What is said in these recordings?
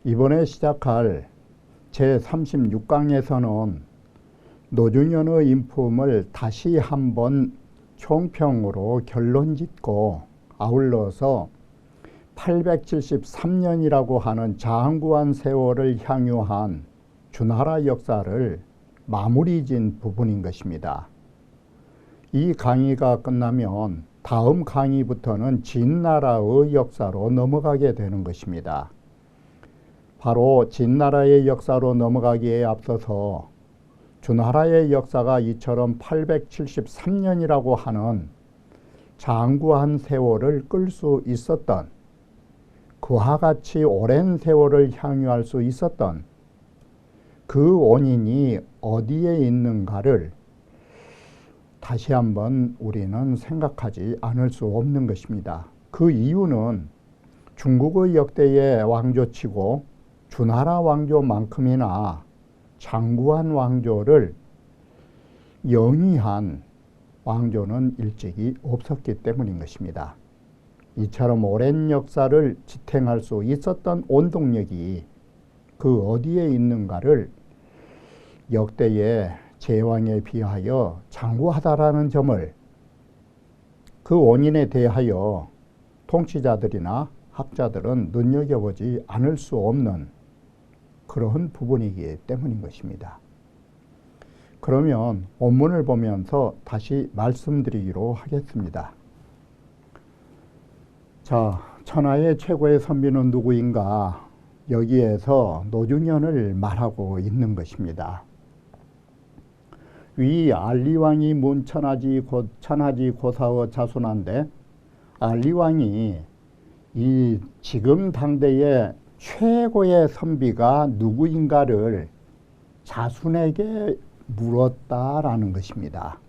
이번에 시작할 제36강에서는 노중현의 인품을 다시 한번 총평으로 결론짓고 아울러서 873년이라고 하는 장구한 세월을 향유한 주나라 역사를 마무리진 부분인 것입니다. 이 강의가 끝나면 다음 강의부터는 진나라의 역사로 넘어가게 되는 것입니다. 바로 진나라의 역사로 넘어가기에 앞서서 주나라의 역사가 이처럼 873년이라고 하는 장구한 세월을 끌 수 있었던, 그와 같이 오랜 세월을 향유할 수 있었던 그 원인이 어디에 있는가를 다시 한번 우리는 생각하지 않을 수 없는 것입니다. 그 이유는 중국의 역대의 왕조치고 주나라 왕조만큼이나 장구한 왕조를 영위한 왕조는 일찍이 없었기 때문인 것입니다. 이처럼 오랜 역사를 지탱할 수 있었던 원동력이 그 어디에 있는가를 역대의 제왕에 비하여 장구하다라는 점을, 그 원인에 대하여 통치자들이나 학자들은 눈여겨보지 않을 수 없는 그런 부분이기 때문인 것입니다. 그러면 원문을 보면서 다시 말씀드리기로 하겠습니다. 자, 천하의 최고의 선비는 누구인가? 여기에서 노중현을 말하고 있는 것입니다. 위 알리왕이 문 천하지 고사의 자손한데, 알리왕이 이 지금 당대의 최고의 선비가 누구인가를 자손에게 물었다라는 것입니다.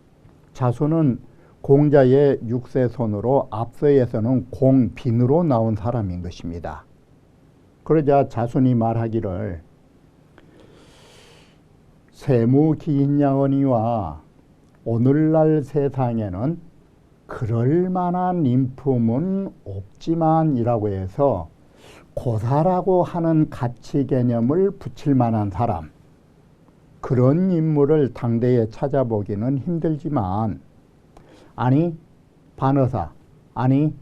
자손은 공자의 6세손으로 앞서에서는 공빈으로 나온 사람인 것입니다. 그러자 자손이 말하기를 세무기인양언이와 오늘날 세상에는 그럴 만한 인품은 없지만 이라고 해서 고사라고 하는 가치 개념을 붙일 만한 사람, 그런 인물을 당대에 찾아보기는 힘들지만, 아니 반어사, 아니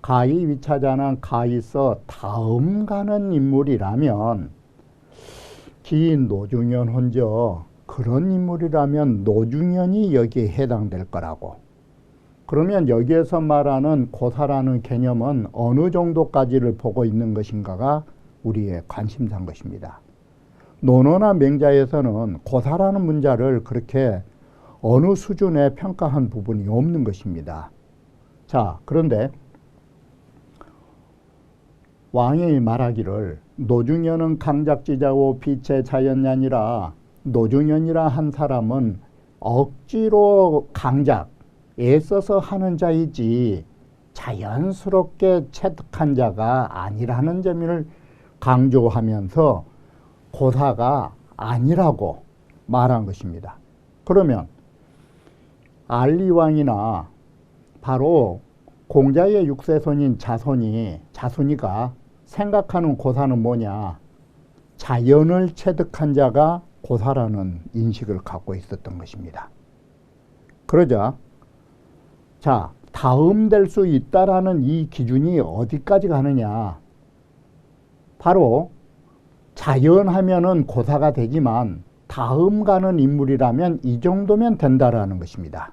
가히 위차자는 가히서 다음 가는 인물이라면 기인 노중현 혼저, 그런 인물이라면 노중현이 여기에 해당될 거라고. 그러면 여기에서 말하는 고사라는 개념은 어느 정도까지를 보고 있는 것인가가 우리의 관심사인 것입니다. 논어나 맹자에서는 고사라는 문자를 그렇게 어느 수준에 평가한 부분이 없는 것입니다. 자, 그런데 왕이 말하기를 노중현은 강작지자고 빛의 자연냐니라, 노중현이라 한 사람은 억지로 강작, 애써서 하는 자이지 자연스럽게 체득한 자가 아니라는 점을 강조하면서 고사가 아니라고 말한 것입니다. 그러면 알리왕이나 바로 공자의 6세손인 자손이가 생각하는 고사는 뭐냐? 자연을 체득한 자가 고사라는 인식을 갖고 있었던 것입니다. 그러자 자, 다음 될 수 있다라는 이 기준이 어디까지 가느냐? 바로 자연하면은 고사가 되지만 다음 가는 인물이라면 이 정도면 된다라는 것입니다.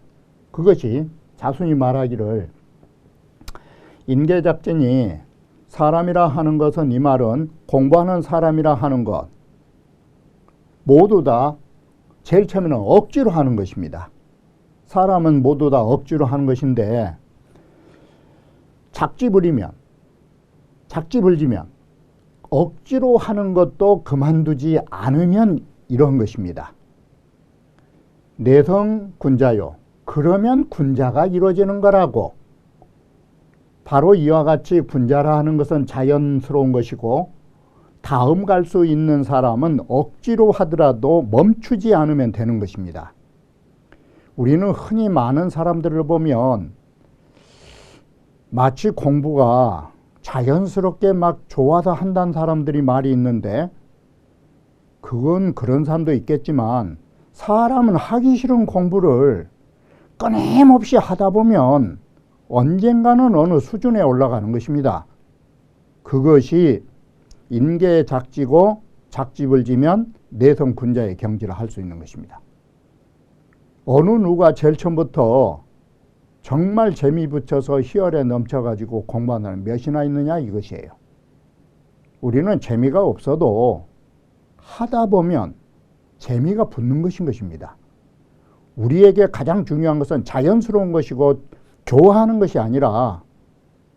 그것이 자손이 말하기를 인계작전이 사람이라 하는 것은, 이 말은 공부하는 사람이라 하는 것 모두 다 제일 처음에는 억지로 하는 것입니다. 사람은 모두 다 억지로 하는 것인데 작지불이면, 작지불지면 억지로 하는 것도 그만두지 않으면 이런 것입니다. 내성 군자요. 그러면 군자가 이루어지는 거라고. 바로 이와 같이 군자라 하는 것은 자연스러운 것이고, 다음 갈 수 있는 사람은 억지로 하더라도 멈추지 않으면 되는 것입니다. 우리는 흔히 많은 사람들을 보면 마치 공부가 자연스럽게 막 좋아서 한다는 사람들이 말이 있는데, 그건 그런 사람도 있겠지만 사람은 하기 싫은 공부를 끊임없이 하다 보면 언젠가는 어느 수준에 올라가는 것입니다. 그것이 인계작지고 작집을 지면 내성군자의 경지를 할 수 있는 것입니다. 어느 누가 제일 처음부터 정말 재미 붙여서 희열에 넘쳐가지고 공부하는 사람이 몇이나 있느냐 이것이에요. 우리는 재미가 없어도 하다 보면 재미가 붙는 것인 것입니다. 우리에게 가장 중요한 것은 자연스러운 것이고 좋아하는 것이 아니라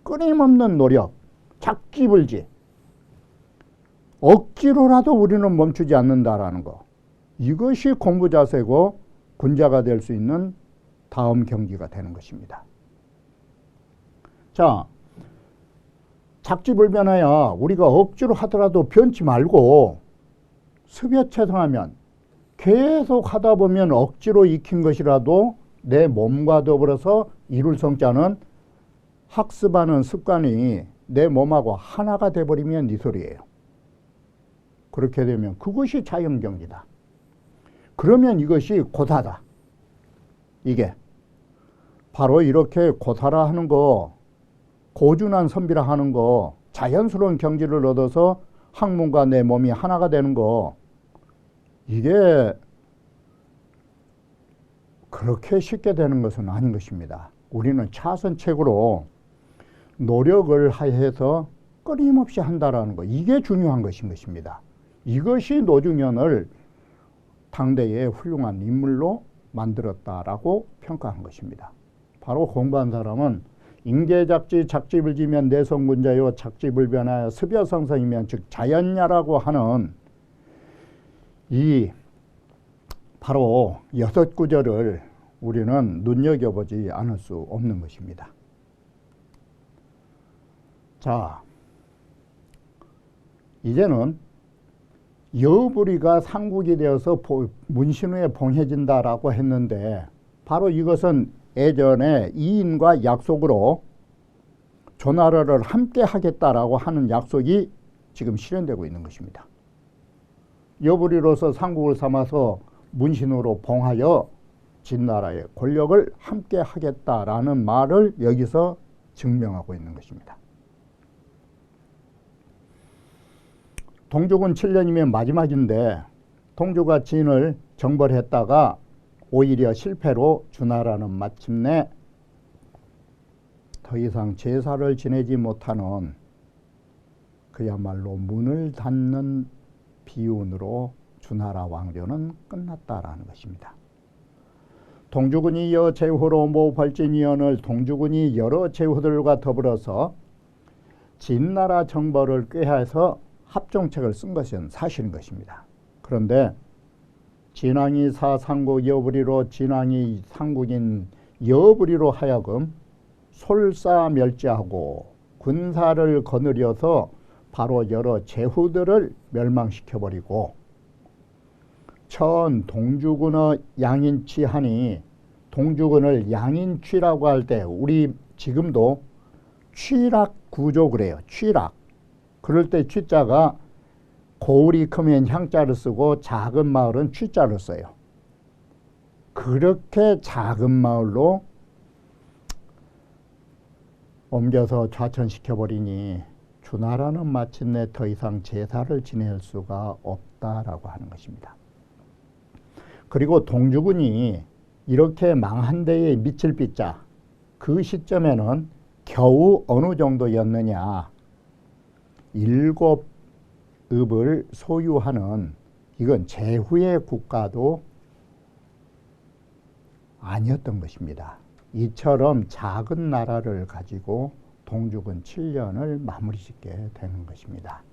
끊임없는 노력, 작지불지, 억지로라도 우리는 멈추지 않는다라는 거. 이것이 공부 자세고 군자가 될 수 있는 다음 경지가 되는 것입니다. 자, 작지불변하여 우리가 억지로 하더라도 변치 말고 습여채성하면 계속 하다 보면 억지로 익힌 것이라도 내 몸과 더불어서 이룰 성자는 학습하는 습관이 내 몸하고 하나가 돼버리면 이 소리예요. 그렇게 되면 그것이 자연경지다. 그러면 이것이 고사다. 이게 바로 이렇게 고사라 하는 거, 고준한 선비라 하는 거, 자연스러운 경지를 얻어서 학문과 내 몸이 하나가 되는 거, 이게 그렇게 쉽게 되는 것은 아닌 것입니다. 우리는 차선책으로 노력을 해서 끊임없이 한다라는 거, 이게 중요한 것인 것입니다. 이것이 노중현을 당대의 훌륭한 인물로 만들었다라고 평가한 것입니다. 바로 공부한 사람은 인계작지, 작지불지면 내성군자요, 작지불변하여 습여성성이면 즉 자연야라고 하는 이 바로 6구절을 우리는 눈여겨보지 않을 수 없는 것입니다. 자, 이제는 여부리가 상국이 되어서 문신후에 봉해진다라고 했는데, 바로 이것은 예전에 이인과 약속으로 조나라를 함께 하겠다라고 하는 약속이 지금 실현되고 있는 것입니다. 여부리로서 상국을 삼아서 문신으로 봉하여 진나라의 권력을 함께 하겠다라는 말을 여기서 증명하고 있는 것입니다. 동주군 7년이면 마지막인데 동주가 진을 정벌했다가 오히려 실패로 주나라는 마침내 더 이상 제사를 지내지 못하는 그야말로 문을 닫는 비운으로 주나라 왕조는 끝났다라는 것입니다. 동주군이 여제후로 모발진이언을 동주군이 여러 제후들과 더불어서 진나라 정벌을 꾀해서 합종책을 쓴 것은 사실인 것입니다. 그런데 진왕이 사상국 여부리로 진왕이 상국인 여부리로 하여금 솔사멸지하고 군사를 거느려서 바로 여러 제후들을 멸망시켜버리고 천 동주군의 양인취하니, 동주군을 양인취라고 할 때 우리 지금도 취락 구조 그래요. 취락. 그럴 때 취자가 고을이 크면 향자를 쓰고 작은 마을은 취자를 써요. 그렇게 작은 마을로 옮겨서 좌천시켜버리니 주나라는 마침내 더 이상 제사를 지낼 수가 없다라고 하는 것입니다. 그리고 동주군이 이렇게 망한 데에 미칠 빚자, 그 시점에는 겨우 어느 정도였느냐, 7읍을 소유하는, 이건 제후의 국가도 아니었던 것입니다. 이처럼 작은 나라를 가지고 동주군 7년을 마무리 짓게 되는 것입니다.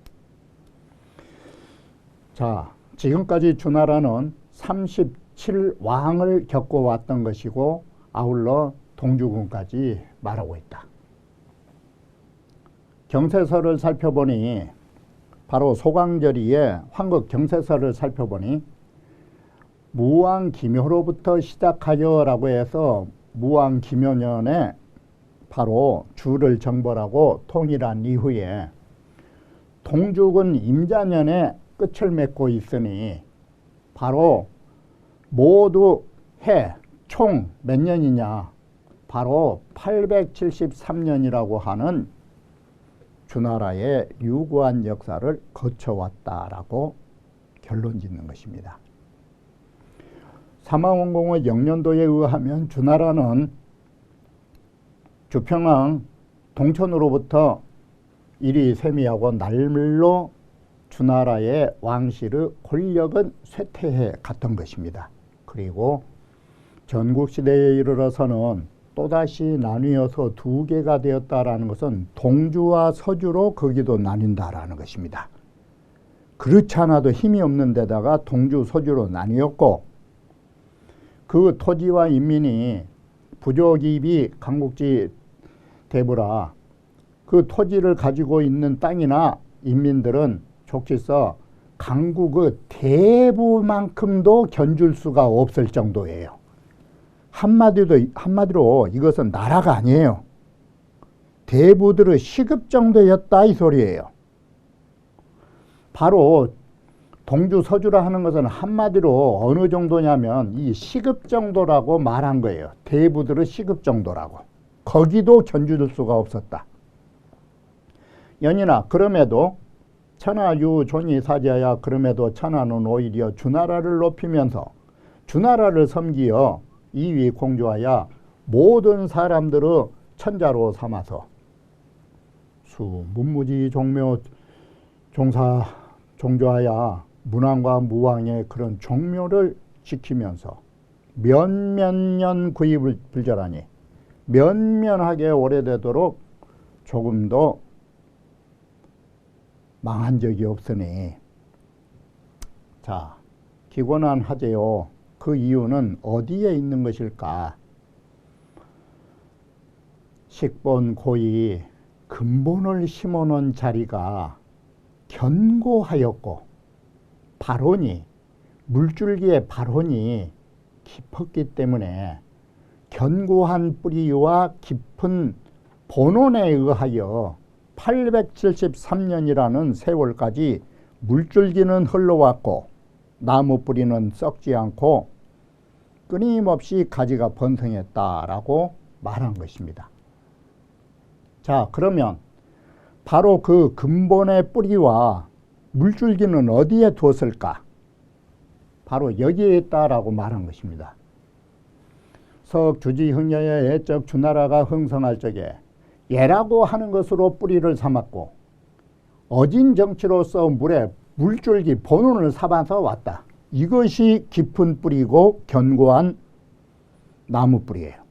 자, 지금까지 주나라는 37왕을 겪어왔던 것이고 아울러 동주군까지 말하고 있다. 경세서를 살펴보니, 바로 소강절이의 황국 경세서를 살펴보니 무왕기묘로부터 시작하여라고 해서 무왕기묘년에 바로 주를 정벌하고 통일한 이후에 동죽은 임자년에 끝을 맺고 있으니 바로 모두 해 총 몇 년이냐? 바로 873년이라고 하는 주나라의 유구한 역사를 거쳐왔다라고 결론 짓는 것입니다. 사마원공의 영년도에 의하면 주나라는 주평왕 동천으로부터 이리 쇠미하고 날로 주나라의 왕실의 권력은 쇠퇴해 갔던 것입니다. 그리고 전국시대에 이르러서는 또다시 나뉘어서 두 개가 되었다라는 것은 동주와 서주로 거기도 나뉜다라는 것입니다. 그렇지 않아도 힘이 없는 데다가 동주, 서주로 나뉘었고 그 토지와 인민이 부족입이 강국지 대부라 그 토지를 가지고 있는 땅이나 인민들은 족치서 강국의 대부만큼도 견줄 수가 없을 정도예요. 한마디로 이것은 나라가 아니에요. 대부들의 시급 정도였다 이 소리예요. 바로 동주 서주라 하는 것은 한마디로 어느 정도냐면 이 시급 정도라고 말한 거예요. 대부들의 시급 정도라고. 거기도 견줄 수가 없었다. 연이나 그럼에도 천하유 존이 사자야 그럼에도 천하는 오히려 주나라를 높이면서 주나라를 섬기어 이위 공주하여 모든 사람들의 천자로 삼아서 수 문무지 종묘 종사 종조하여 문왕과 무왕의 그런 종묘를 지키면서 면면년 구입을 불절하니 면면하게 오래되도록 조금도 망한 적이 없으니 자 기권한하제요. 그 이유는 어디에 있는 것일까? 식본 고이 근본을 심어놓은 자리가 견고하였고 발원이 물줄기의 발원이 깊었기 때문에 견고한 뿌리와 깊은 본원에 의하여 873년이라는 세월까지 물줄기는 흘러왔고 나무 뿌리는 썩지 않고 끊임없이 가지가 번성했다라고 말한 것입니다. 자, 그러면 바로 그 근본의 뿌리와 물줄기는 어디에 두었을까? 바로 여기에 있다라고 말한 것입니다. 석주지 흥려의 애적 주나라가 흥성할 적에 예라고 하는 것으로 뿌리를 삼았고 어진 정치로서 물줄기 본원을 삼아서 왔다. 이것이 깊은 뿌리고 견고한 나무 뿌리예요.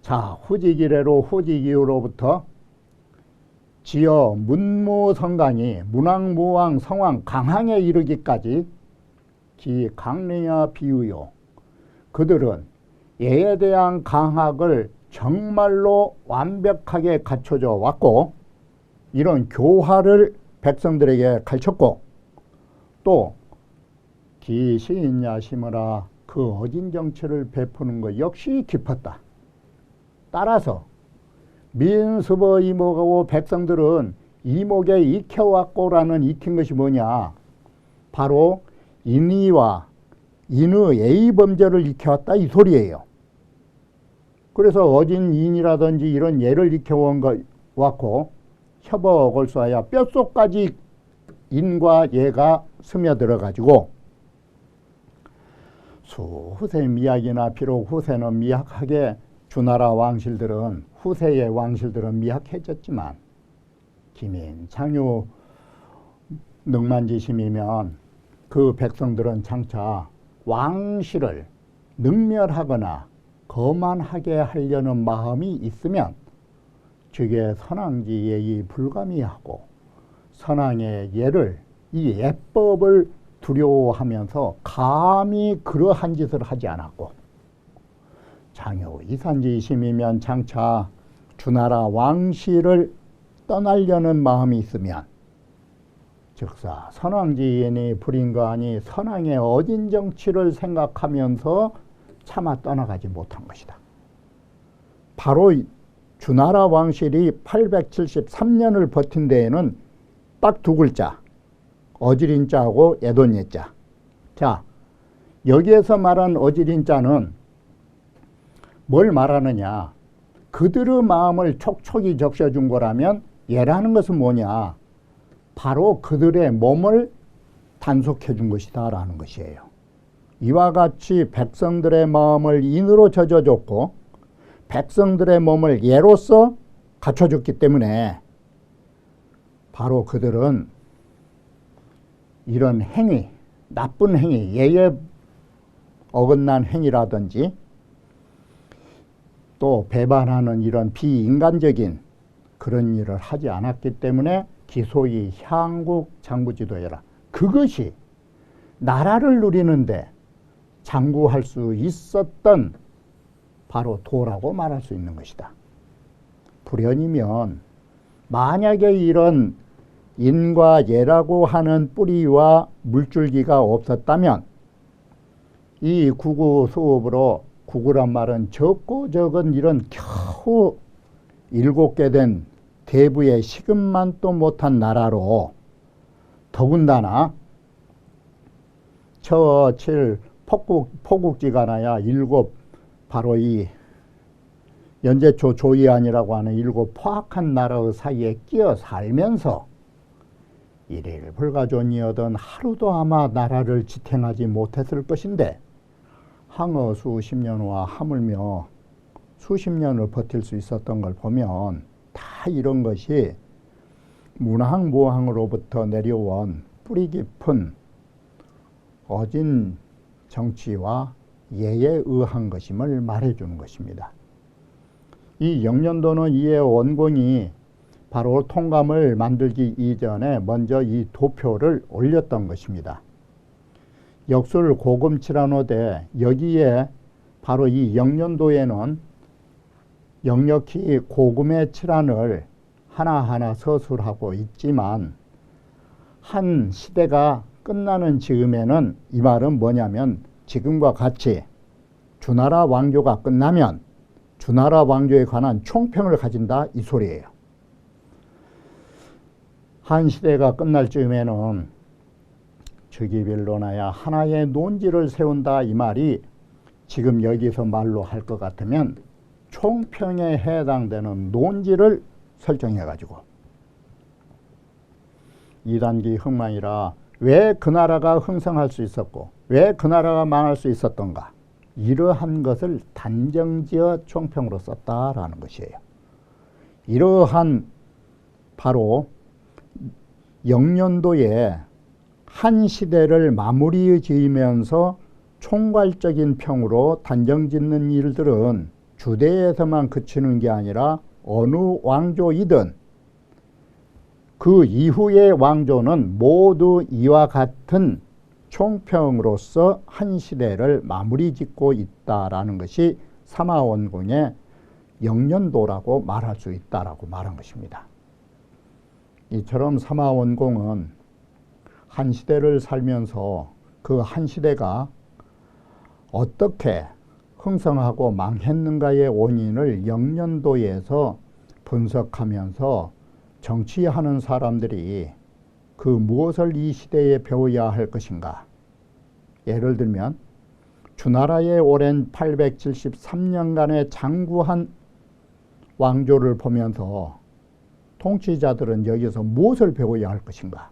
자, 후지기래로 후지기후로부터 지어 문무성강이 문왕무왕 성왕 강항에 이르기까지 기 강릉야 비유요. 그들은 예에 대한 강학을 정말로 완벽하게 갖춰져 왔고 이런 교화를 백성들에게 가르쳤고 또 기시인야 심으라 그 어진 정치를 베푸는 것 역시 깊었다. 따라서 민수버 이목하고 백성들은 이목에 익혀왔고라는 익힌 것이 뭐냐? 바로 인의와 인의 예의범죄를 익혀왔다 이 소리예요. 그래서 어진 인이라든지 이런 예를 익혀왔고 협어골수하여 뼛속까지 인과 예가 스며들어 가지고 후세 미약이나 비록 후세는 미약하게 주나라 왕실들은 후세의 왕실들은 미약해졌지만 기민 장유 능만지심이면 그 백성들은 장차 왕실을 능멸하거나 거만하게 하려는 마음이 있으면 즉의 선왕지 예의 불가미하고 선왕의 예를 이 예법을 두려워하면서 감히 그러한 짓을 하지 않았고 장유 이산지심이면 장차 주나라 왕실을 떠나려는 마음이 있으면 즉사 선왕지인이 불인가 하니 선왕의 어진 정치를 생각하면서 차마 떠나가지 못한 것이다. 바로 주나라 왕실이 873년을 버틴 데에는 딱 두 글자, 어지린자하고 예돈예자. 자, 여기에서 말한 어지린자는 뭘 말하느냐? 그들의 마음을 촉촉이 적셔준 거라면 예라는 것은 뭐냐? 바로 그들의 몸을 단속해 준 것이다 라는 것이에요. 이와 같이 백성들의 마음을 인으로 젖어줬고 백성들의 몸을 예로서 갖춰줬기 때문에 바로 그들은 이런 행위, 나쁜 행위, 예에 어긋난 행위라든지 또 배반하는 이런 비인간적인 그런 일을 하지 않았기 때문에 기소의 향국 장구지도해라. 그것이 나라를 누리는데 장구할 수 있었던 바로 도라고 말할 수 있는 것이다. 불연이면 만약에 이런 인과 예라고 하는 뿌리와 물줄기가 없었다면 이 구구 수업으로 구구란 말은 적고 적은 이런 겨우 7개 된 대부의 시급만도 못한 나라로 더군다나 처칠 포국지간하야 7 바로 이 연제초 조이안이라고 하는 7 포악한 나라의 사이에 끼어 살면서 일일 불가존이었던 하루도 아마 나라를 지탱하지 못했을 것인데 항어 수십 년과 하물며 수십 년을 버틸 수 있었던 걸 보면 다 이런 것이 문항무항으로부터 내려온 뿌리 깊은 어진 정치와 예에 의한 것임을 말해주는 것입니다. 이 영년도는 이에 원공이 바로 통감을 만들기 이전에 먼저 이 도표를 올렸던 것입니다. 역술 고금칠한호대 여기에 바로 이 영년도에는 역력히 고금의 칠한을 하나하나 서술하고 있지만 한 시대가 끝나는 즈음에는 이 말은 뭐냐면 지금과 같이 주나라 왕조가 끝나면 주나라 왕조에 관한 총평을 가진다 이 소리예요. 한 시대가 끝날 즈음에는 즉위별로나야 하나의 논지를 세운다 이 말이 지금 여기서 말로 할 것 같으면 총평에 해당되는 논지를 설정해 가지고 2단기 흥망이라 왜 그 나라가 흥성할 수 있었고 왜 그 나라가 망할 수 있었던가 이러한 것을 단정지어 총평으로 썼다라는 것이에요. 이러한 바로 영년도에 한 시대를 마무리 지으면서 총괄적인 평으로 단정짓는 일들은 주대에서만 그치는 게 아니라 어느 왕조이든 그 이후의 왕조는 모두 이와 같은 총평으로서 한 시대를 마무리 짓고 있다라는 것이 사마원공의 영년도라고 말할 수 있다라고 말한 것입니다. 이처럼 사마원공은 한 시대를 살면서 그 한 시대가 어떻게 흥성하고 망했는가의 원인을 영년도에서 분석하면서 정치하는 사람들이 그 무엇을 이 시대에 배워야 할 것인가. 예를 들면 주나라의 오랜 873년간의 장구한 왕조를 보면서 통치자들은 여기서 무엇을 배워야 할 것인가.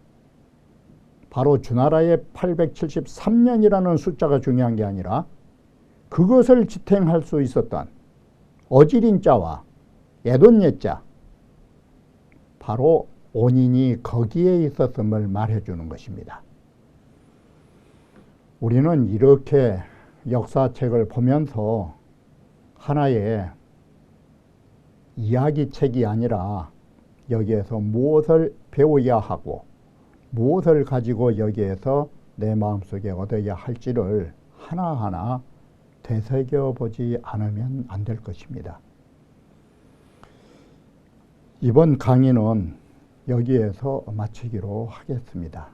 바로 주나라의 873년이라는 숫자가 중요한 게 아니라 그것을 지탱할 수 있었던 어지린자와 예돈예자 바로 원인이 거기에 있었음을 말해주는 것입니다. 우리는 이렇게 역사책을 보면서 하나의 이야기책이 아니라 여기에서 무엇을 배워야 하고 무엇을 가지고 여기에서 내 마음속에 얻어야 할지를 하나하나 되새겨보지 않으면 안 될 것입니다. 이번 강의는 여기에서 마치기로 하겠습니다.